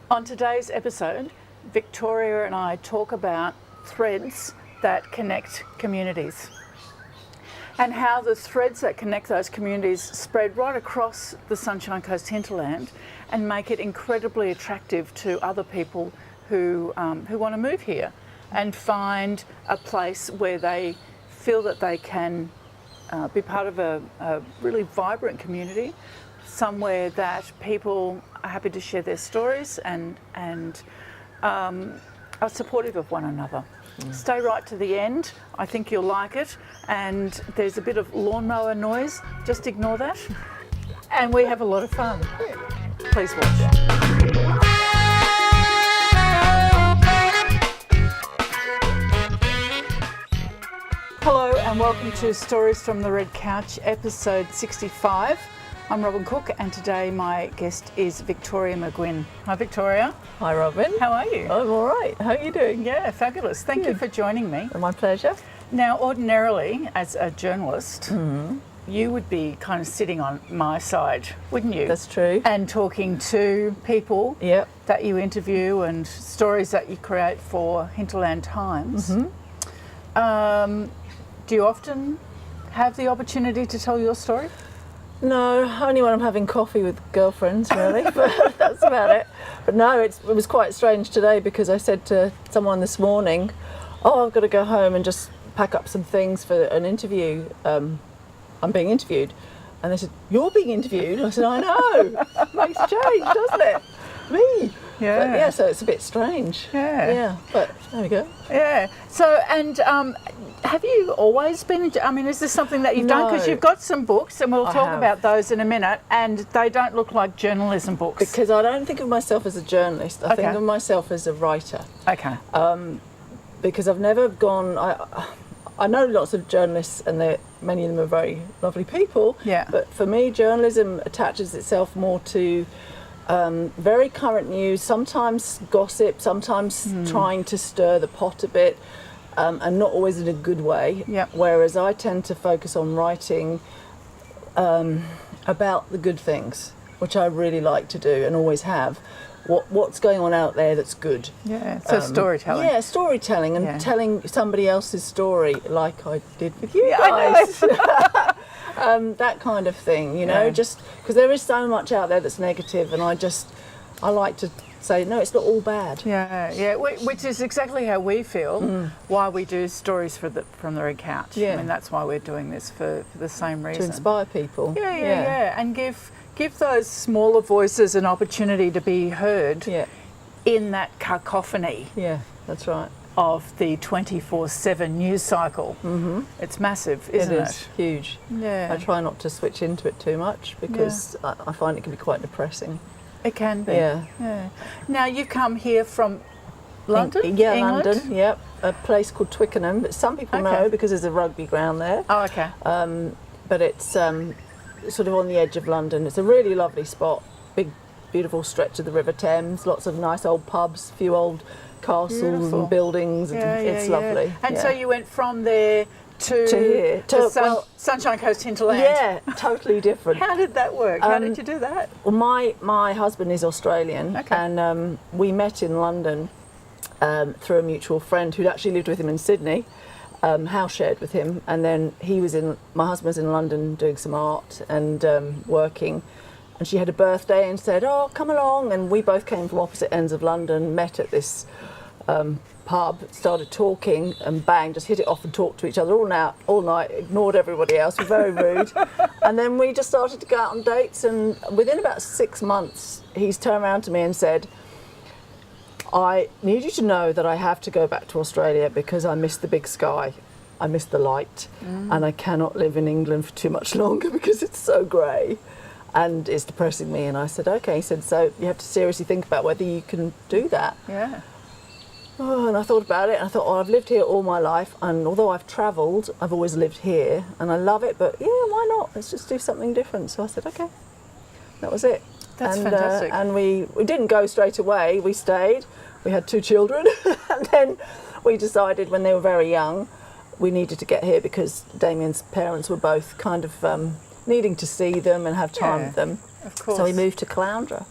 On today's episode, Victoria and I talk about threads that connect communities and how the threads that connect those communities spread right across the Sunshine Coast hinterland and make it incredibly attractive to other people who want to move here and find a place where they feel that they can be part of a really vibrant community, somewhere that people are happy to share their stories and are supportive of one another. Stay right to the end. I think you'll like it. And there's a bit of lawnmower noise. Just ignore that. And we have a lot of fun. Please watch. Hello and welcome to Stories from the Red Couch, episode 65. I'm Robin Cook and today my guest is Victoria McGuin. Hi Victoria. Hi Robin. How are you? I'm all right. How are you doing? Yeah, fabulous. Thank you for joining me. My pleasure. Now, ordinarily, as a journalist, you would be kind of sitting on my side, wouldn't you? That's true. And talking to people that you interview and stories that you create for Hinterland Times. Do you often have the opportunity to tell your story? No, only when I'm having coffee with girlfriends, really. But that's about it. But no, it was quite strange today because I said to someone this morning, "Oh, I've got to go home and just pack up some things for an interview. I'm being interviewed," and they said, "You're being interviewed?" I said, "I know. Makes a change, doesn't it? Me." Yeah. But yeah, so it's a bit strange. Yeah. But there we go. Yeah. So, and have you always been, is this something that you've done? Because you've got some books, and we'll talk about those in a minute, and they don't look like journalism books. Because I don't think of myself as a journalist. I think of myself as a writer. Okay. Because I've never gone... I know lots of journalists, and many of them are very lovely people. Yeah. But for me, journalism attaches itself more to very current news, sometimes gossip, sometimes trying to stir the pot a bit, and not always in a good way. Yep. Whereas I tend to focus on writing about the good things, which I really like to do and always have. What's going on out there that's good. Yeah, so storytelling. Yeah, storytelling and telling somebody else's story like I did with you guys. That kind of thing, you know, just because there is so much out there that's negative, and I like to say, no, it's not all bad. Yeah, which is exactly how we feel, why we do Stories from the Red Couch. Yeah. I mean, that's why we're doing this, for the same reason. To inspire people. Yeah. And give those smaller voices an opportunity to be heard in that cacophony. Yeah, that's right. Of the 24/7 news cycle. It's massive, isn't it? It is huge. Yeah. I try not to switch into it too much because I find it can be quite depressing. It can be. Yeah. Now, you come here from London? England? London, yep. A place called Twickenham that some people know because there's a rugby ground there. Oh, okay. But it's sort of on the edge of London. It's a really lovely spot. Big, beautiful stretch of the River Thames. Lots of nice old pubs, a few old castles and buildings. It's lovely. And so you went from there to here. Sunshine Coast hinterland. Yeah, totally different. How did that work? How did you do that? Well, my husband is Australian, and we met in London through a mutual friend who'd actually lived with him in Sydney, house shared with him, and then my husband was in London doing some art and working, and she had a birthday and said, "Oh, come along," and we both came from opposite ends of London, met at this pub, started talking, and bang, just hit it off and talked to each other all night, ignored everybody else, were very rude. And then we just started to go out on dates, and within about 6 months he's turned around to me and said, "I need you to know that I have to go back to Australia because I miss the big sky, I miss the light, and I cannot live in England for too much longer because it's so grey and it's depressing me." And I said, "Okay." He said, "So you have to seriously think about whether you can do that." Yeah. Oh, and I thought about it, and I thought, I've lived here all my life, and although I've travelled, I've always lived here, and I love it, but why not? Let's just do something different. So I said, okay. That was it. That's fantastic. And we didn't go straight away. We stayed. We had 2 children, and then we decided when they were very young, we needed to get here because Damien's parents were both kind of needing to see them and have time with them. Of course. So we moved to Caloundra.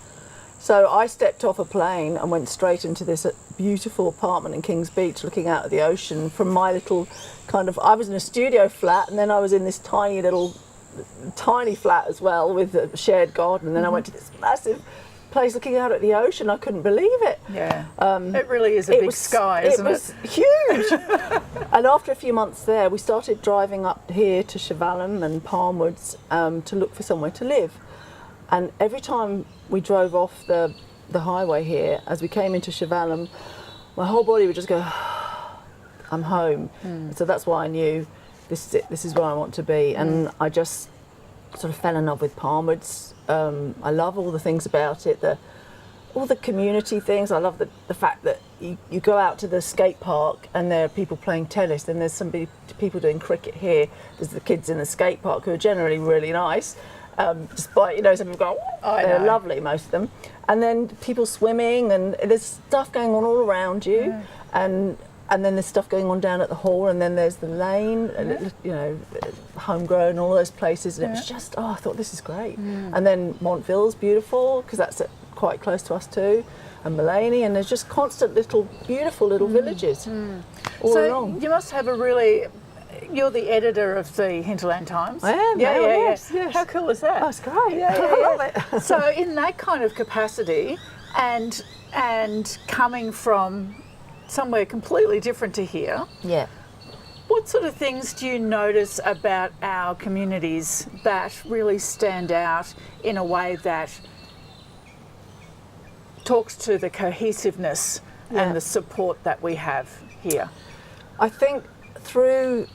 So I stepped off a plane and went straight into this beautiful apartment in Kings Beach, looking out at the ocean from my little I was in a studio flat, and then I was in this tiny flat as well with a shared garden, and then I went to this massive place looking out at the ocean. I couldn't believe it. Yeah. It really is a big sky, isn't it? It was huge. And after a few months there, we started driving up here to Chevalham and Palmwoods to look for somewhere to live. And every time we drove off the highway here, as we came into Chevalham, my whole body would just go, I'm home. So that's why I knew this is it, this is where I want to be. And I just sort of fell in love with Palmwoods. I love all the things about it, all the community things. I love the fact that you go out to the skate park and there are people playing tennis, then there's people doing cricket here. There's the kids in the skate park who are generally really nice. Despite, some people go, they're lovely, most of them. And then people swimming, and there's stuff going on all around you. And then there's stuff going on down at the hall, and then there's the lane, and Homegrown, all those places. And it was just, I thought this is great. And then Montville's beautiful, because that's quite close to us too, and Mullaney, and there's just constant beautiful little villages all along. You must have you're the editor of the Hinterland Times. I am. Yes. How cool is that? Oh, it's great. I love it. So in that kind of capacity, and coming from somewhere completely different to here, what sort of things do you notice about our communities that really stand out in a way that talks to the cohesiveness and the support that we have here? I think through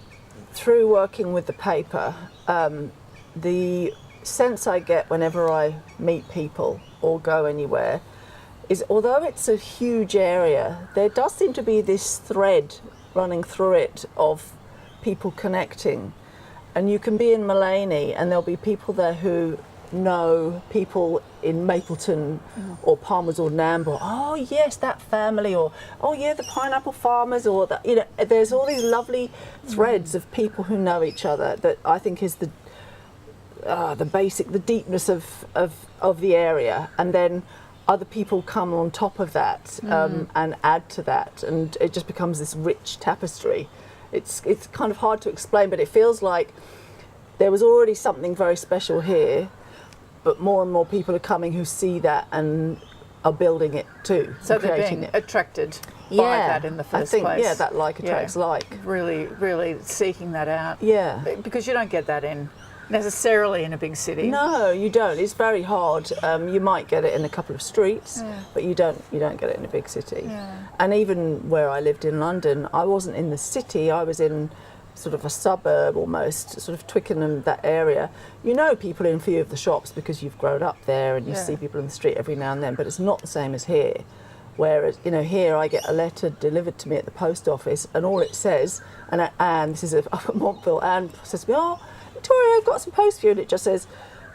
working with the paper, the sense I get whenever I meet people or go anywhere is, although it's a huge area, there does seem to be this thread running through it of people connecting. And you can be in Mullaney and there'll be people there who know people in Mapleton or Palmwoods or Nambour. Oh yes, that family, or oh yeah, the pineapple farmers, or that, there's all these lovely threads of people who know each other that I think is the deepness of the area. And then other people come on top of that and add to that, and it just becomes this rich tapestry. It's kind of hard to explain, but it feels like there was already something very special here, but more and more people are coming who see that and are building it too. So they're being attracted by that in the first place. Yeah, that like attracts like. Really, really seeking that out. Yeah. Because you don't get that necessarily in a big city. No, you don't. It's very hard. You might get it in a couple of streets, but you don't get it in a big city. Yeah. And even where I lived in London, I wasn't in the city. I was in sort of a suburb almost, sort of Twickenham, that area. You know people in a few of the shops because you've grown up there and you see people in the street every now and then, but it's not the same as here. Whereas, here I get a letter delivered to me at the post office and all it says, and Anne, this is up at Montville, Anne says to me, "Oh, Victoria, I've got some post for you," and it just says,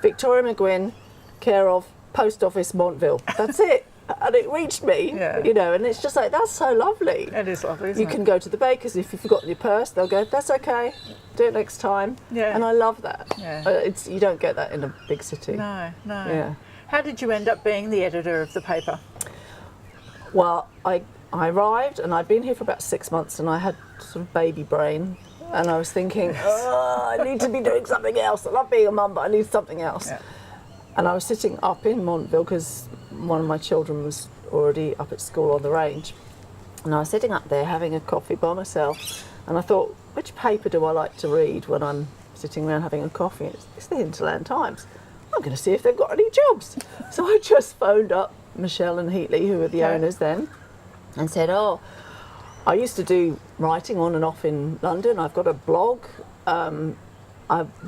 "Victoria McGuin, care of Post Office, Montville." That's it. And it reached me, and it's just like, that's so lovely. It is lovely, isn't it? You can go to the baker's, if you've forgotten your purse, they'll go, "That's okay, do it next time." Yeah. And I love that. Yeah. You don't get that in a big city. No. Yeah. How did you end up being the editor of the paper? Well, I arrived and I'd been here for about 6 months and I had sort of baby brain. And I was thinking, I need to be doing something else. I love being a mum, but I need something else. Yeah. And I was sitting up in Montville because one of my children was already up at school on the range. And I was sitting up there having a coffee by myself. And I thought, which paper do I like to read when I'm sitting around having a coffee? It's the Hinterland Times. I'm going to see if they've got any jobs. So I just phoned up Michelle and Heatley, who were the owners then, and said, "Oh, I used to do writing on and off in London. I've got a blog. Do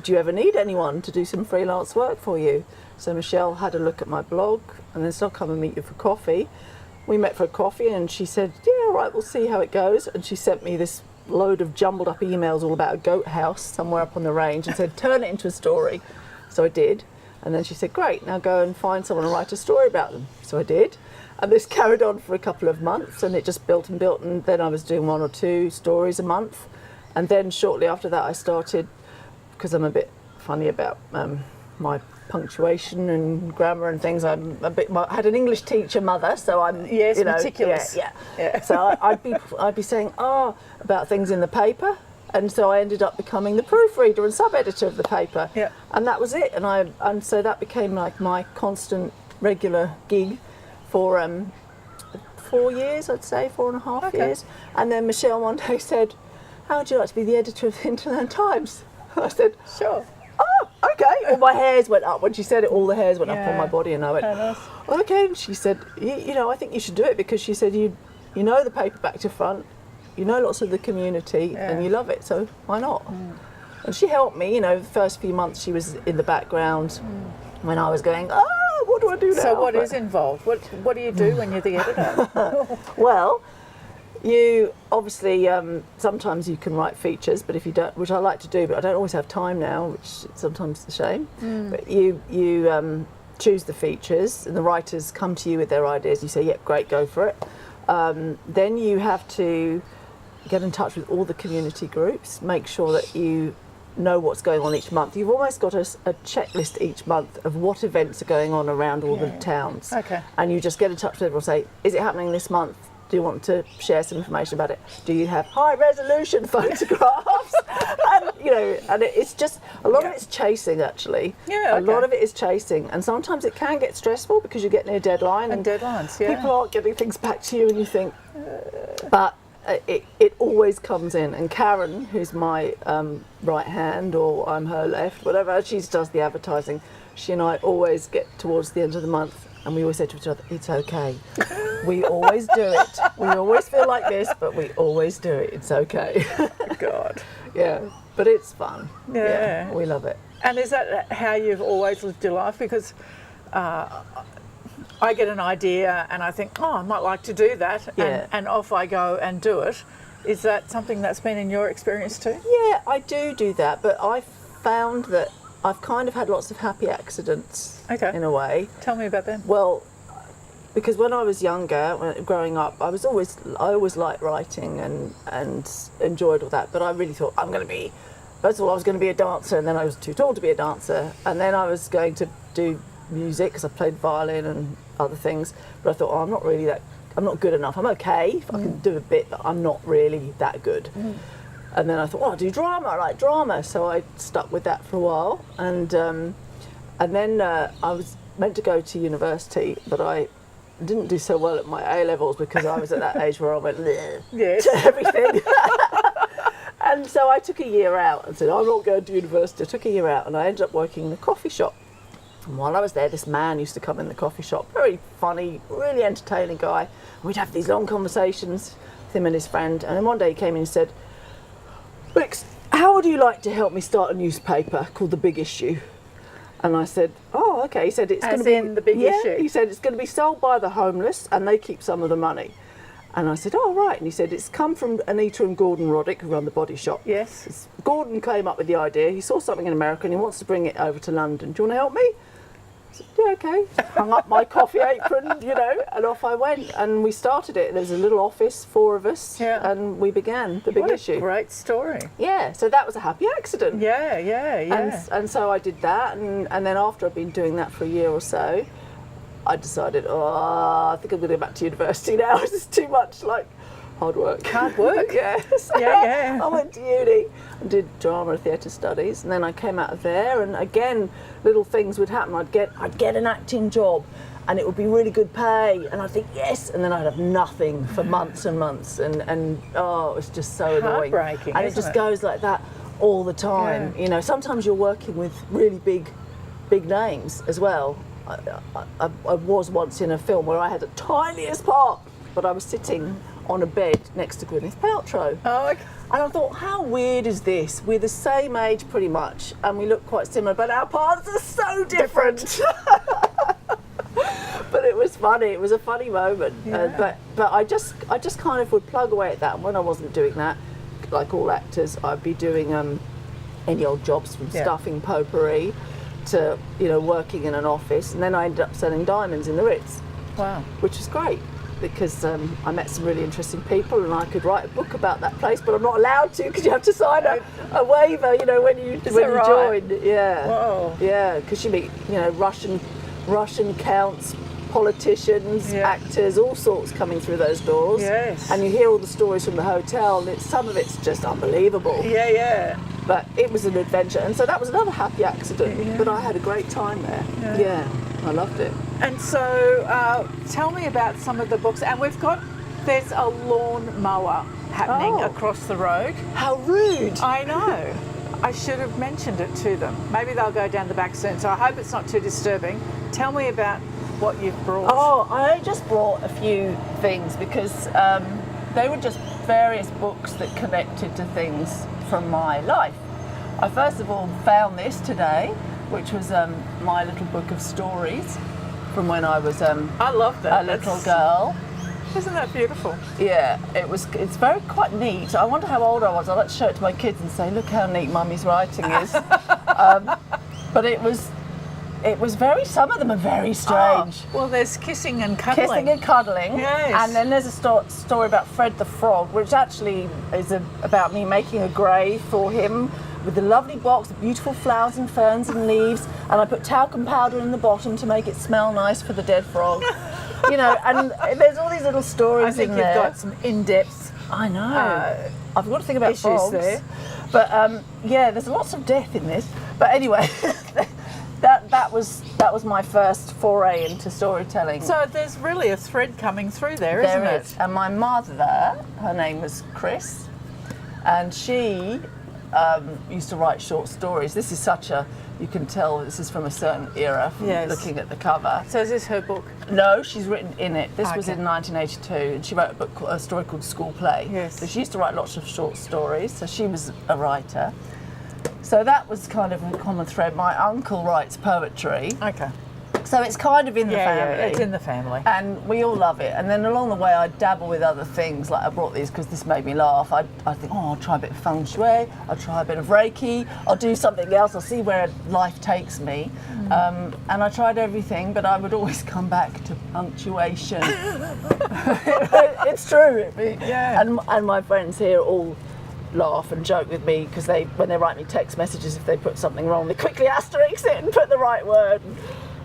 you ever need anyone to do some freelance work for you?" So Michelle had a look at my blog and then said, "I'll come and meet you for coffee." We met for a coffee and she said, "Yeah, all right, we'll see how it goes." And she sent me this load of jumbled up emails all about a goat house somewhere up on the range and said, "Turn it into a story." So I did. And then she said, "Great, now go and find someone and write a story about them." So I did. And this carried on for a couple of months and it just built and built, and then I was doing 1 or 2 stories a month. And then shortly after that I started, because I'm a bit funny about my punctuation and grammar and things. I had an English teacher mother, so I'm meticulous. Yeah. So I'd be saying about things in the paper, and so I ended up becoming the proofreader and sub-editor of the paper. Yeah. And that was it. And so that became like my constant, regular gig for 4 years, I'd say, 4.5 years. And then Michelle one day said, "How would you like to be the editor of the Hinterland Times?" I said, "Sure." "Oh, okay." All my hairs went up when she said it. All the hairs went up on my body, and I went, nice. "Okay." And she said, "I think you should do it because," she said, you know the paper back to front, you know lots of the community, and you love it, so why not?" And she helped me. The first few months she was in the background when I was going, what do I do now? So what is involved? What do you do when you're the editor? Well, you obviously, sometimes you can write features, but if you don't, which I like to do, but I don't always have time now, which is sometimes a shame. But you choose the features, and the writers come to you with their ideas. You say, "Yep, great, go for it." Then you have to get in touch with all the community groups, make sure that you know what's going on each month. You've almost got a checklist each month of what events are going on around all the towns. Okay. And you just get in touch with everyone and say, "Is it happening this month? Do you want to share some information about it? Do you have high resolution photographs?" and it's just, a lot of it's chasing, actually. Yeah, okay. A lot of it is chasing, and sometimes it can get stressful because you get near a deadline and deadlines, people aren't getting things back to you, and you think, but it always comes in. And Karen, who's my right hand, or I'm her left, whatever, she does the advertising. She and I always get towards the end of the month, and we always say to each other, "It's okay. We always do it. We always feel like this, but we always do it. It's okay." God. Yeah, but it's fun. Yeah. We love it. And is that how you've always lived your life? Because I get an idea and I think, I might like to do that, and off I go and do it. Is that something that's been in your experience too? Yeah, I do that, but I've found that I've kind of had lots of happy accidents in a way. Tell me about them. Well, because when I was younger, growing up, I always liked writing and enjoyed all that, but I really thought first of all, I was going to be a dancer, and then I was too tall to be a dancer, and then I was going to do music because I played violin and other things, but I thought, I'm not good enough. I'm okay if I can do a bit, but I'm not really that good. And then I thought, I'll do drama. I like drama, so I stuck with that for a while. And then I was meant to go to university, but I didn't do so well at my A levels because I was at that age where I went to everything. And so I took a year out and said, I'm not going to university. I took a year out, and I ended up working in a coffee shop. And while I was there, this man used to come in the coffee shop, very funny, really entertaining guy. And we'd have these long conversations with him and his friend. And then one day he came in and said, "Wix, how would you like to help me start a newspaper called The Big Issue?" And I said, "Oh, okay." He said, "It's going to be The Big Issue." He said, "It's going to be sold by the homeless, and they keep some of the money." And I said, "Oh, right." And he said, "It's come from Anita and Gordon Roddick, who run the Body Shop." Yes. Gordon came up with the idea. He saw something in America and he wants to bring it over to London. Do you want to help me? I said, "Yeah, okay." Hung up my coffee apron, and off I went. And we started it. There was a little office, 4 of us, and we began The Big Issue. What a great story. Yeah, so that was a happy accident. Yeah. And so I did that, and then after I'd been doing that for a year or so, I decided, I think I'm going to go back to university now. This is too much, hard work. Hard work? Yes. Yeah. I went to uni and did drama and theatre studies, and then I came out of there, and again, little things would happen. I'd get an acting job, and it would be really good pay, and I'd think, yes, and then I'd have nothing for months and months, and it was just so annoying. Heartbreaking, and it just goes like that all the time. Yeah. Sometimes you're working with really big names as well. I was once in a film where I had the tiniest part, but I was sitting on a bed next to Gwyneth Paltrow. Oh, okay. And I thought, how weird is this? We're the same age pretty much, and we look quite similar, but our paths are so different. But it was funny. It was a funny moment. Yeah. But I just kind of would plug away at that. And when I wasn't doing that, like all actors, I'd be doing any old jobs, from stuffing potpourri to working in an office, and then I ended up selling diamonds in the Ritz. Wow. Which was great. because I met some really interesting people, and I could write a book about that place, but I'm not allowed to because you have to sign a waiver, you know, when you join. Yeah. Whoa. Yeah, because you meet, you know, Russian counts, politicians, actors, all sorts coming through those doors. Yes. And you hear all the stories from the hotel, and some of it's just unbelievable. Yeah, yeah. But it was an adventure, and so that was another happy accident. Yeah. But I had a great time there. Yeah, I loved it. And so, tell me about some of the books. And there's a lawn mower happening across the road. How rude! I know. I should have mentioned it to them. Maybe they'll go down the back soon. So I hope it's not too disturbing. Tell me about what you've brought. Oh, I just brought a few things because they were just various books that connected to things from my life. I first of all found this today, which was my little book of stories from when I was I love that. a little girl. Isn't that beautiful? Yeah, it's very quite neat. I wonder how old I was. I'd like to show it to my kids and say, look how neat Mummy's writing is. But it was very, some of them are very strange. Oh, well, there's kissing and cuddling. Kissing and cuddling. Yes. And then there's a story about Fred the Frog, which actually is about me making a grave for him with a lovely box of beautiful flowers and ferns and leaves, and I put talcum powder in the bottom to make it smell nice for the dead frog. You know, and there's all these little stories in there. I think you've got some in-depth. I know. I've got to think about issues frogs there. But yeah, there's lots of death in this. But anyway, that was my first foray into storytelling. So there's really a thread coming through there, isn't There it? is. And my mother, her name was Chris, and she used to write short stories. This is you can tell this is from a certain era from looking at the cover. So is this her book? No, she's written in it. This was Okay. in 1982, and she wrote a story called School Play. Yes. So she used to write lots of short stories, so she was a writer. So that was kind of a common thread. My uncle writes poetry. Okay. So it's kind of in the family. Yeah, it's in the family. And we all love it. And then along the way, I dabble with other things. Like I brought these because this made me laugh. I think, I'll try a bit of feng shui. I'll try a bit of Reiki. I'll do something else. I'll see where life takes me. And I tried everything, but I would always come back to punctuation. It's true. Yeah. And my friends here all laugh and joke with me because when they write me text messages, if they put something wrong, they quickly asterisk it and put the right word.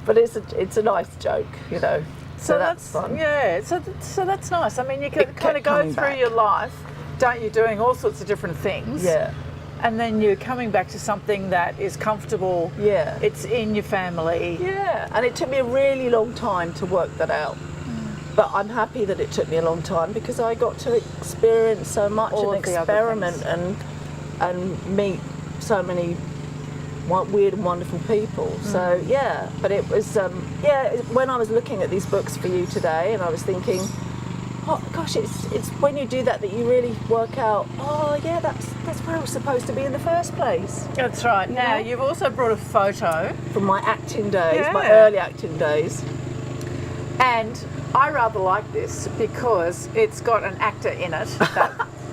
But it's a nice joke, you know. So that's fun. Yeah, so that's nice. I mean, you can It kind of kept go coming through back. your life, don't you, doing all sorts of different things. Yeah. And then you're coming back to something that is comfortable. Yeah. It's in your family. Yeah. And it took me a really long time to work that out. But I'm happy that it took me a long time because I got to experience so much All and of the other experiment things. and meet so many weird and wonderful people. So yeah, but it was when I was looking at these books for you today, and I was thinking, oh gosh, it's when you do that you really work out, oh yeah, that's where it was supposed to be in the first place. That's right. You Now, know? you've also brought a photo. From my acting days, my Yeah. early acting days. And I rather like this because it's got an actor in it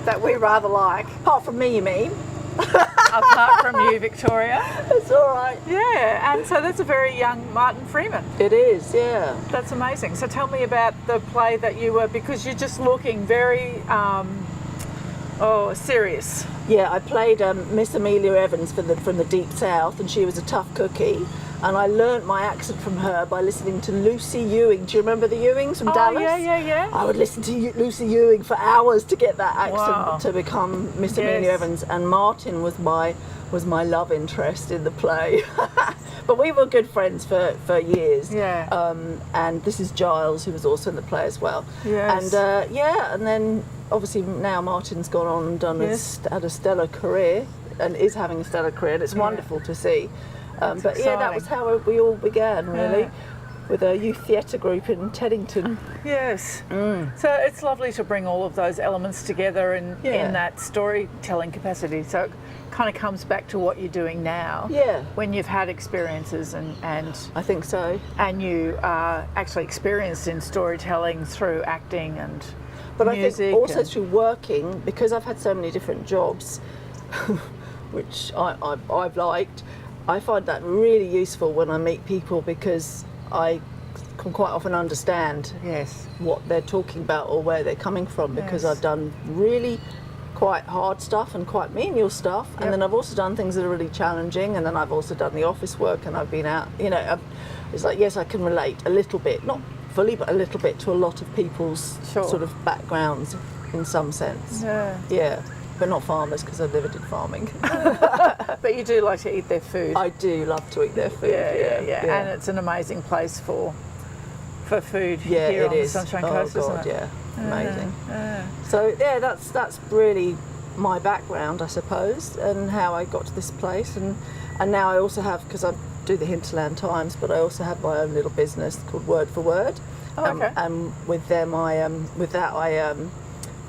that we rather like. Apart from me, you mean? Apart from you, Victoria. It's all right. Yeah, and so that's a very young Martin Freeman. It is, yeah. That's amazing. So tell me about the play that you were, because you're just looking very serious. Yeah, I played Miss Amelia Evans from the Deep South, and she was a tough cookie. And I learnt my accent from her by listening to Lucy Ewing. Do you remember the Ewings from Dallas? Yeah. I would listen to Lucy Ewing for hours to get that accent Wow. to become Miss Yes. Amelia Evans. And Martin was my love interest in the play. But we were good friends for years. Yeah. And this is Giles, who was also in the play as well. Yes. And and then obviously now Martin's gone on and had a stellar career and is having a stellar career, and it's wonderful to see. But yeah, that was how we all began, really, with a youth theatre group in Teddington. Yes. So it's lovely to bring all of those elements together in that storytelling capacity. So it kind of comes back to what you're doing now. Yeah. When you've had experiences and I think so. and you are actually experienced in storytelling through acting and But music. I think also through working, because I've had so many different jobs, which I've liked, I find that really useful when I meet people, because I can quite often understand Yes. what they're talking about or where they're coming from, because Yes. I've done really quite hard stuff and quite menial stuff, Yep. and then I've also done things that are really challenging, and then I've also done the office work, and I've been out, it's like, yes, I can relate a little bit, not fully, but a little bit, to a lot of people's Sure. sort of backgrounds in some sense. Yeah. But not farmers, because I never did farming. But you do like to eat their food. I do love to eat their food. Yeah. And it's an amazing place for food Yeah, here it on the is. Sunshine Oh Coast, God, isn't it? yeah, amazing. So yeah, that's really my background, I suppose, and how I got to this place, and now I also have, because I do the Hinterland Times, but I also have my own little business called Word for Word. Oh, okay. And with them, I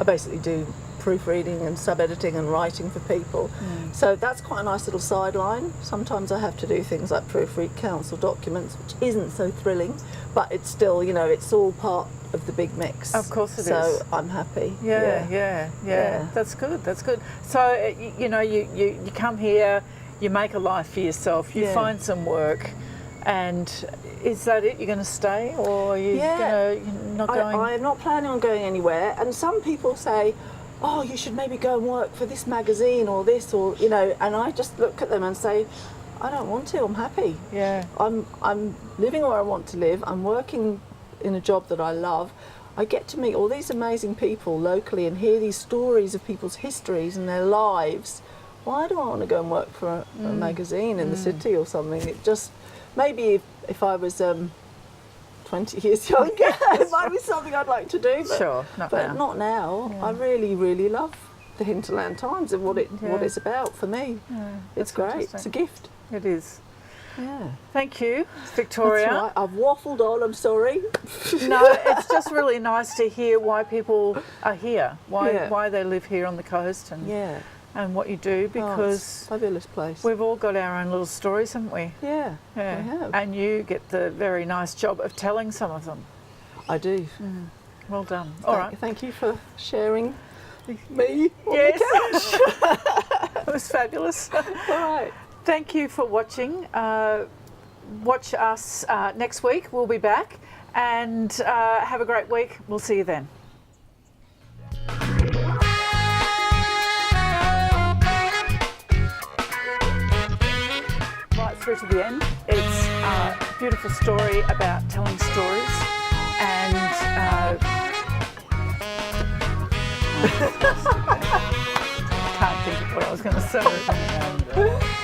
basically do proofreading and sub-editing and writing for people. So that's quite a nice little sideline. Sometimes I have to do things like proofread council documents, which isn't so thrilling, but it's still, it's all part of the big mix. Of course it is. So I'm happy. Yeah. That's good. So you come here, you make a life for yourself, you find some work, and is that it? You're going to stay, or are you you're not going? I'm not planning on going anywhere. And some people say, oh, you should maybe go and work for this magazine or this, or and I just look at them and say, I don't want to. I'm happy. Yeah. I'm living where I want to live. I'm working in a job that I love. I get to meet all these amazing people locally and hear these stories of people's histories and their lives. Why do I want to go and work for a magazine in the city or something? It just, maybe if I was 20 years younger, it might be something I'd like to do. But, Sure, not now. Not now. Yeah. I really, really love the Hinterland Times and what it's about for me. Yeah, It's that's great. interesting. It's a gift. It is. Yeah. Thank you, Victoria. That's right. I've waffled on, I'm sorry. No, it's just really nice to hear why people are here, why they live here on the coast, and what you do, it's because a fabulous place. we've all got our own little stories, haven't we? Yeah, we have. And you get the very nice job of telling some of them. I do. Well done. All right. Thank you for sharing me on Yes. the couch. It was fabulous. All right. Thank you for watching. Watch us next week. We'll be back, and have a great week. We'll see you then. Right through to the end. It's a beautiful story about telling stories, and I can't think of what I was going to say.